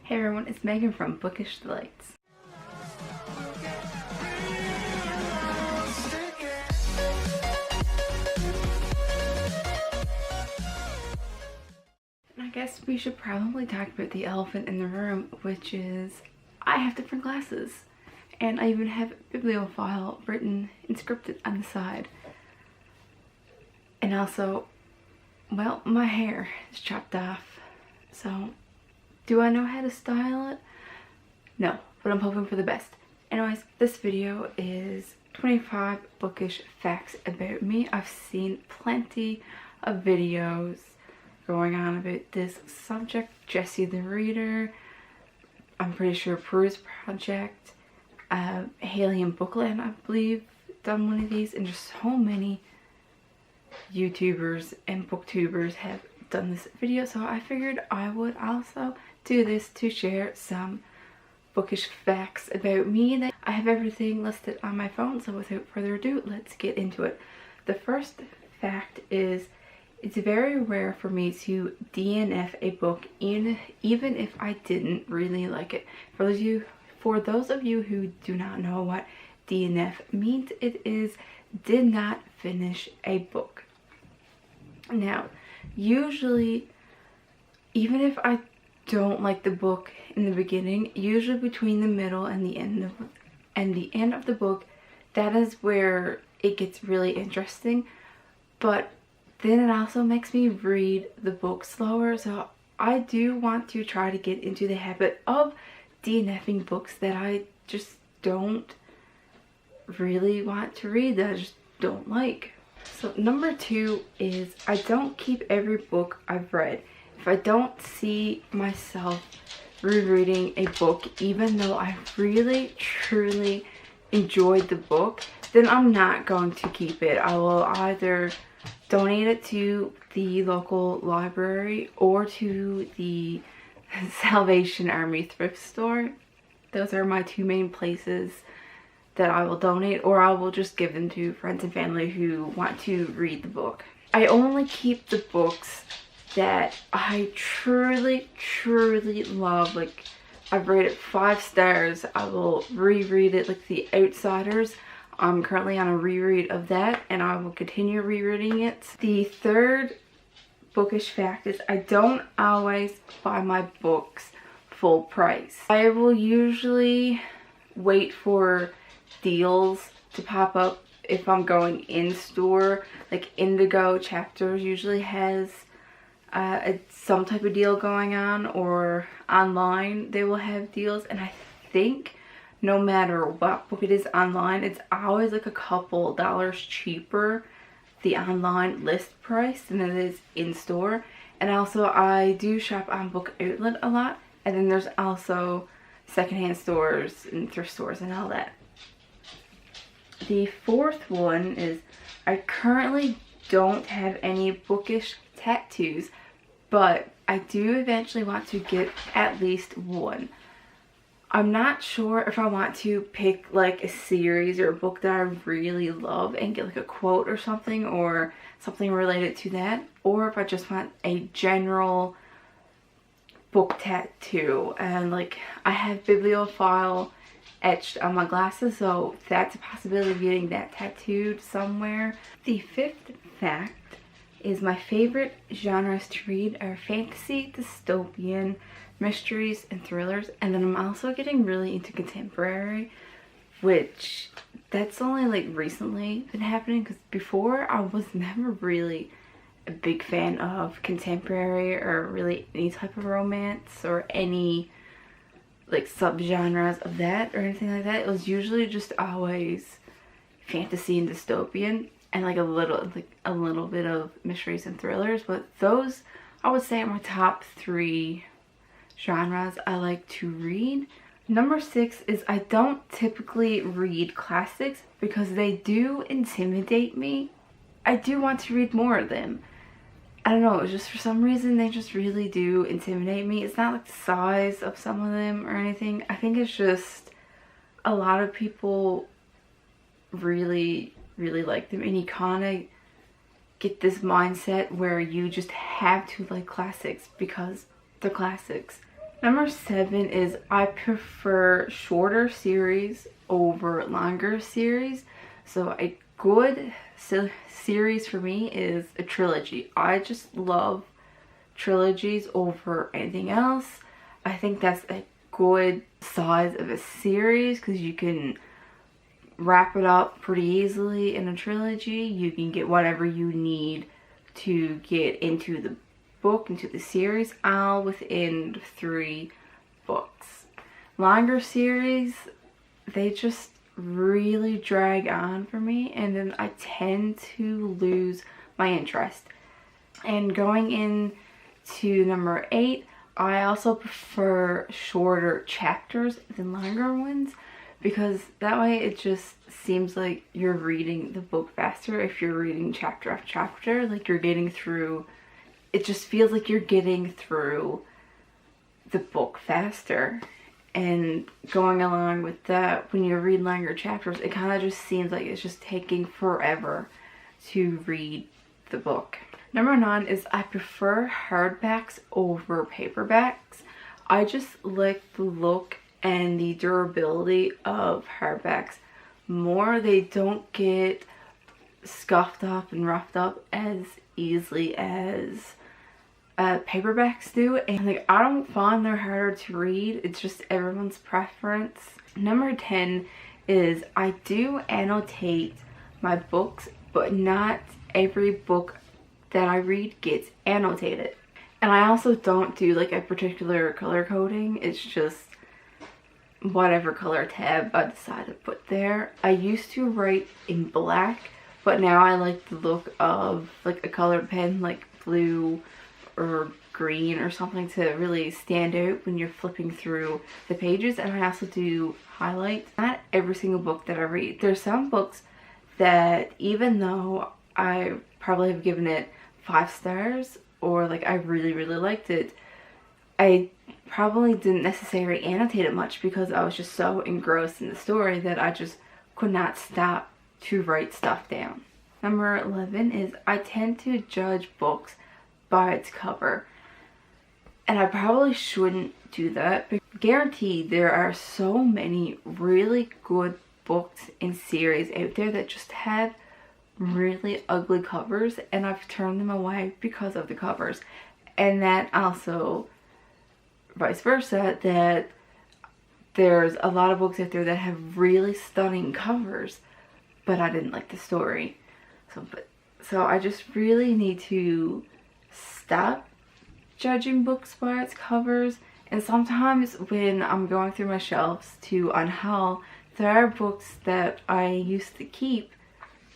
Hey everyone, it's Megan from Bookish Delights. And I guess we should probably talk about the elephant in the room, which is I have different glasses. And I even have a bibliophile written and scripted on the side. And also, well, my hair is chopped off. So, do I know how to style it? No, but I'm hoping for the best. Anyways, this video is 25 bookish facts about me. I've seen plenty of videos going on about this subject. Jessie the Reader, I'm pretty sure Prue's Project, Haley and Bookland, I believe, done one of these, and just so many YouTubers and booktubers have done this video, so I figured I would also do this to share some bookish facts about me. That I have everything listed on my phone, so without further ado, let's get into it. The first fact is it's very rare for me to DNF a book even if I didn't really like it. For those of you who do not know what DNF means, it is did not finish a book. Now, usually, even if I don't like the book in the beginning, usually between the middle and the end of the book, that is where it gets really interesting. But then it also makes me read the book slower, so I do want to try to get into the habit of DNFing books that I just don't really want to read, that I just don't like. So number 2 is I don't keep every book I've read. If I don't see myself rereading a book, even though I really truly enjoyed the book, then I'm not going to keep it. I will either donate it to the local library or to the Salvation Army thrift store. Those are my two main places that I will donate, or I will just give them to friends and family who want to read the book. I only keep the books that I truly love. Like, I've rated 5 stars. I will reread it, like The Outsiders. I'm currently on a reread of that, and I will continue rereading it. The third bookish fact is I don't always buy my books full price. I will usually wait for deals to pop up if I'm going in store. Like Indigo Chapters usually has some type of deal going on, or online they will have deals, and I think no matter what book it is online, it's always like a couple dollars cheaper, the online list price, than it is in store. And also I do shop on Book Outlet a lot, and then there's also secondhand stores and thrift stores and all that. The fourth one is I currently don't have any bookish tattoos, but I do eventually want to get at least one. I'm not sure if I want to pick like a series or a book that I really love and get like a quote or something related to that, or if I just want a general book tattoo. And like, I have bibliophile etched on my glasses, so that's a possibility of getting that tattooed somewhere. The fifth fact is my favorite genres to read are fantasy, dystopian, mysteries, and thrillers. And then I'm also getting really into contemporary, which that's only like recently been happening, because before I was never really a big fan of contemporary or really any type of romance or any like subgenres of that or anything like that. It was usually just always fantasy and dystopian, and like a little bit of mysteries and thrillers. But those, I would say, are my top 3 genres I like to read. Number 6 is I don't typically read classics because they do intimidate me. I do want to read more of them. I don't know, just for some reason they just really do intimidate me. It's not like the size of some of them or anything. I think it's just a lot of people really like them, and you kind of get this mindset where you just have to like classics because they're classics. Number 7 is I prefer shorter series over longer series. So a good series for me is a trilogy. I just love trilogies over anything else. I think that's a good size of a series because you can wrap it up pretty easily in a trilogy. You can get whatever you need to get into the book, into the series, all within 3 books. Longer series, they just really drag on for me, and then I tend to lose my interest. And going into number 8, I also prefer shorter chapters than longer ones, because that way it just seems like you're reading the book faster. If you're reading chapter after chapter, like you're getting through, it just feels like you're getting through the book faster. And going along with that, when you read longer chapters, it kind of just seems like it's just taking forever to read the book. Number 9 is I prefer hardbacks over paperbacks. I just like the look and the durability of hardbacks more. They don't get scuffed up and roughed up as easily as paperbacks do, and like I don't find they're harder to read. It's just everyone's preference. Number 10 is I do annotate my books, but not every book that I read gets annotated. And I also don't do like a particular color coding. It's just whatever color tab I decide to put there. I used to write in black, but now I like the look of like a colored pen, like blue or green or something, to really stand out when you're flipping through the pages. And I also do highlights. Not every single book that I read. There's some books that even though I probably have given it 5 stars or like I really liked it, I probably didn't necessarily annotate it much because I was just so engrossed in the story that I just could not stop to write stuff down. Number 11 is I tend to judge books by its cover, and I probably shouldn't do that, but guaranteed there are so many really good books and series out there that just have really ugly covers, and I've turned them away because of the covers. And that also vice versa, that there's a lot of books out there that have really stunning covers but I didn't like the story. So I just really need to stop judging books by its covers. And sometimes when I'm going through my shelves to unhaul, there are books that I used to keep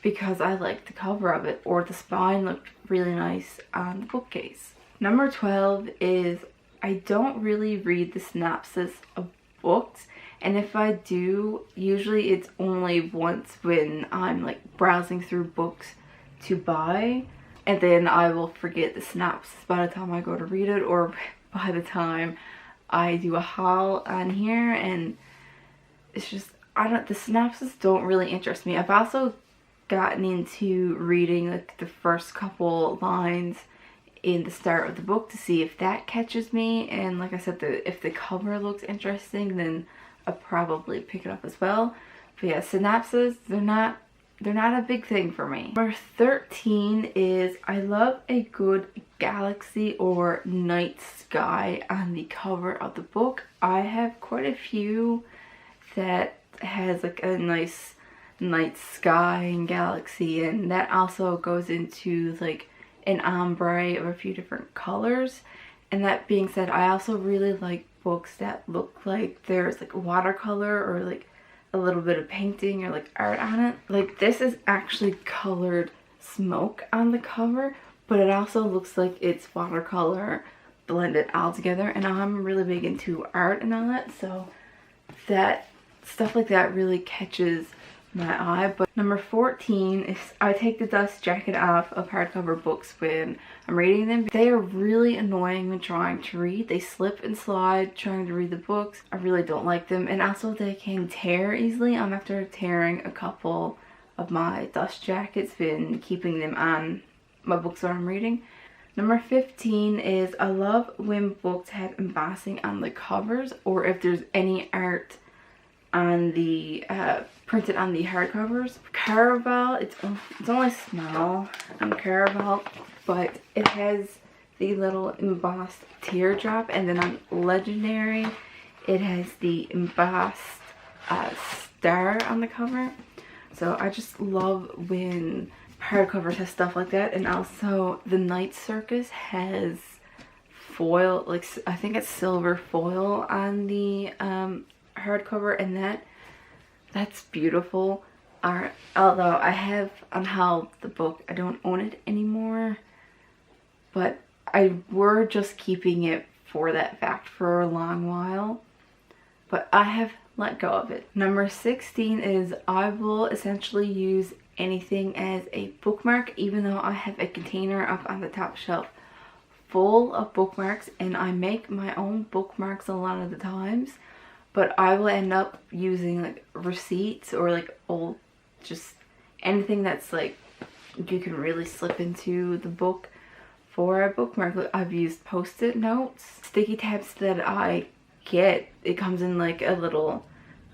because I liked the cover of it or the spine looked really nice on the bookcase. Number 12 is I don't really read the synopsis of books, and if I do, usually it's only once when I'm like browsing through books to buy, and then I will forget the synopsis by the time I go to read it, or by the time I do a haul on here. And it's just, the synopsis don't really interest me. I've also gotten into reading like the first couple lines in the start of the book to see if that catches me, and like I said, if the cover looks interesting, then I'll probably pick it up as well. But yeah, synopsis, they're not a big thing for me. Number 13 is I love a good galaxy or night sky on the cover of the book. I have quite a few that has like a nice night sky and galaxy, and that also goes into like an ombre of a few different colors. And that being said, I also really like books that look like there's like watercolor or like a little bit of painting or like art on it. Like this is actually colored smoke on the cover, but it also looks like it's watercolor blended all together, and I'm really big into art and all that, so that stuff like that really catches my eye. But number 14 is I take the dust jacket off of hardcover books when I'm reading them. They are really annoying when trying to read. They slip and slide trying to read the books. I really don't like them, and also they can tear easily. I'm after tearing a couple of my dust jackets, been keeping them on my books that I'm reading. Number 15 is I love when books have embossing on the covers, or if there's any art on the printed on the hardcovers. Caravelle, it's only small on Caravelle, but it has the little embossed teardrop, and then on Legendary it has the embossed star on the cover. So I just love when hardcovers have stuff like that. And also the Night Circus has foil, like I think it's silver foil on the hardcover, and that's beautiful. Although I have unheld the book, I don't own it anymore, but we're just keeping it for that fact for a long while, but I have let go of it. Number 16 is I will essentially use anything as a bookmark, even though I have a container up on the top shelf full of bookmarks, and I make my own bookmarks a lot of the times, but I will end up using like receipts or like old, just anything that's like you can really slip into the book for a bookmark. I've used post-it notes, sticky tabs that I get. It comes in like a little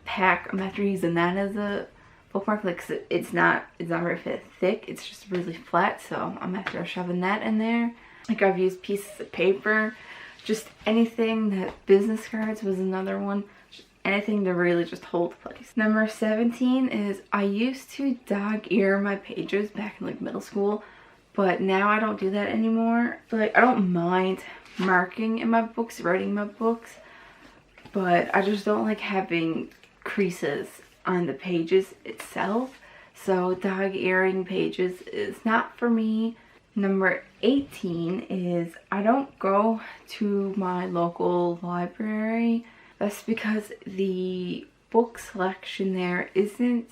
pack. I'm after using that as a bookmark, like it's not very thick, it's just really flat, so I'm after shoving that in there. Like I've used pieces of paper, just anything. That business cards was another one, just anything to really just hold place. Number 17 is I used to dog ear my pages back in like middle school, but now I don't do that anymore. Like I don't mind marking in my books, writing my books, but I just don't like having creases on the pages itself, so dog earing pages is not for me. Number 18 is I don't go to my local library. That's because the book selection there isn't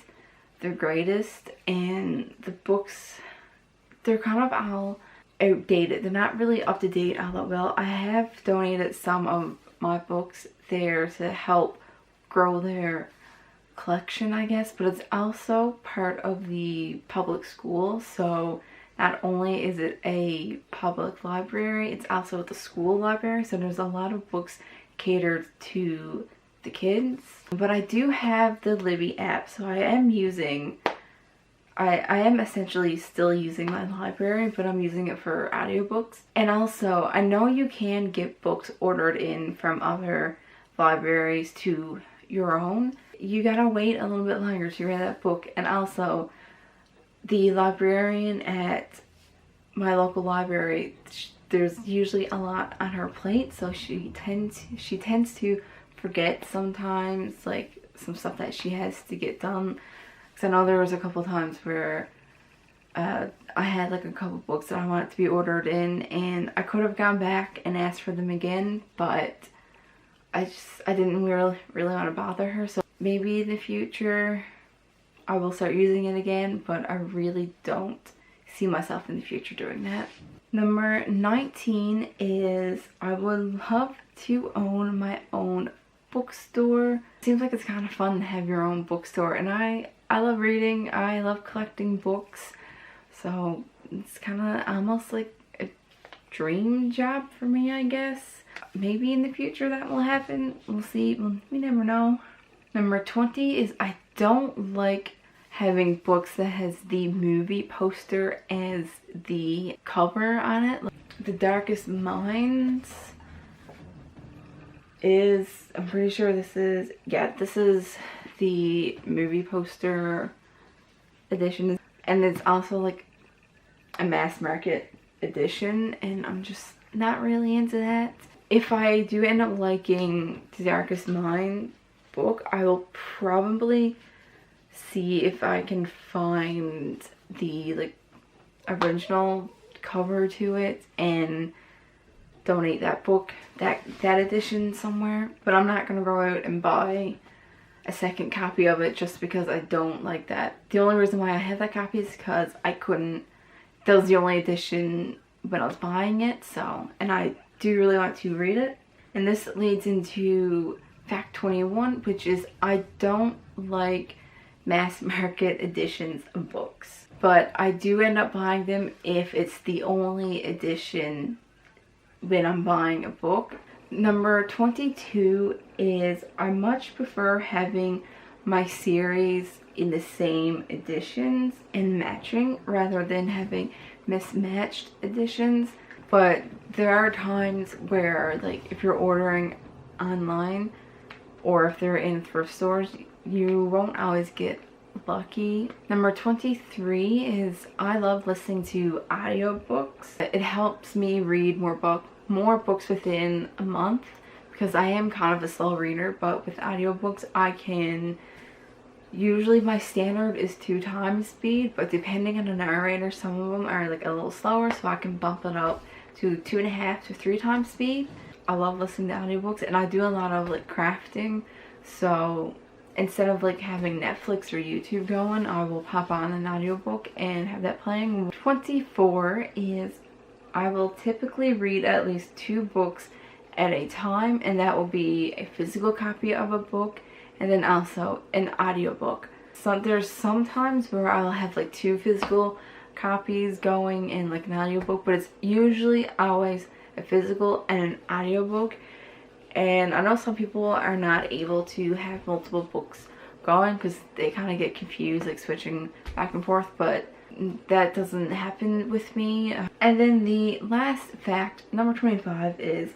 the greatest, and the books, they're kind of all outdated. They're not really up to date all that well. I have donated some of my books there to help grow their collection, I guess, but it's also part of the public school, so not only is it a public library, it's also the school library, so there's a lot of books catered to the kids. But I do have the Libby app, so I am essentially still using my library, but I'm using it for audiobooks. And also, I know you can get books ordered in from other libraries to your own. You gotta wait a little bit longer to read that book. And also, the librarian at my local library, there's usually a lot on her plate, so she tends to forget sometimes, like some stuff that she has to get done. Because I know there was a couple times where I had like a couple books that I wanted to be ordered in, and I could have gone back and asked for them again, but I didn't really want to bother her. So maybe in the future I will start using it again, but I really don't see myself in the future doing that. Number 19 is I would love to own my own bookstore. Seems like it's kind of fun to have your own bookstore, and I love reading, I love collecting books, so it's kind of almost like a dream job for me, I guess. Maybe in the future that will happen, we'll see, we never know. Number 20 is I don't like having books that has the movie poster as the cover on it. Like The Darkest Minds is, I'm pretty sure this is the movie poster edition, and it's also like a mass market edition, and I'm just not really into that. If I do end up liking The Darkest Mind book, I will probably see if I can find the like original cover to it and donate that book, that edition somewhere. But I'm not gonna go out and buy a second copy of it just because I don't like that. The only reason why I have that copy is because that was the only edition when I was buying it, so, and I do really want to read it. And this leads into fact 21, which is I don't like mass market editions of books. but I do end up buying them if it's the only edition when I'm buying a book. Number 22 is I much prefer having my series in the same editions and matching rather than having mismatched editions. But there are times where, like, if you're ordering online or if they're in thrift stores, you won't always get lucky. Number 23 is I love listening to audiobooks. It helps me read more books within a month because I am kind of a slow reader, but with audiobooks I can, usually my standard is 2 times speed, but depending on the narrator, some of them are like a little slower, so I can bump it up to 2.5 to 3 times speed. I love listening to audiobooks, and I do a lot of like crafting, so instead of like having Netflix or YouTube going, I will pop on an audiobook and have that playing. 24 is I will typically read at least 2 books at a time, and that will be a physical copy of a book and then also an audiobook. So there's sometimes where I'll have like 2 physical copies going in like an audiobook, but it's usually always a physical and an audiobook. And I know some people are not able to have multiple books going because they kind of get confused like switching back and forth, but that doesn't happen with me. And then the last fact, number 25, is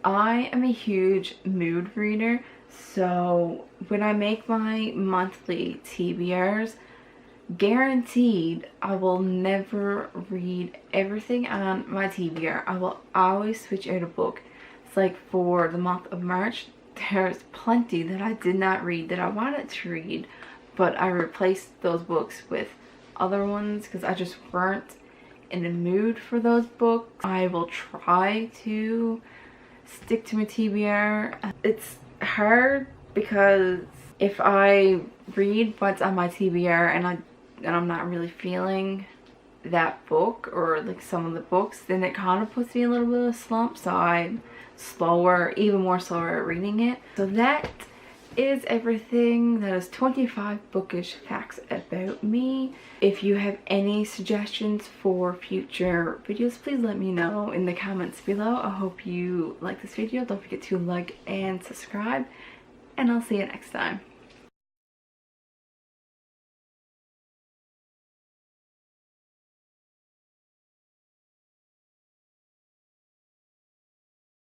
I am a huge mood reader. So when I make my monthly TBRs, guaranteed I will never read everything on my TBR. I will always switch out a book. It's like for the month of March, there's plenty that I did not read that I wanted to read, but I replaced those books with other ones because I just weren't in the mood for those books. I will try to stick to my TBR. It's hard because if I read what's on my TBR and I'm not really feeling that book or like some of the books, then it kind of puts me in a little bit of a slump, so I'm slower, even more slower at reading it. So that is everything. That is 25 bookish facts about me. If you have any suggestions for future videos, please let me know in the comments below. I hope you like this video. Don't forget to like and subscribe, and I'll see you next time.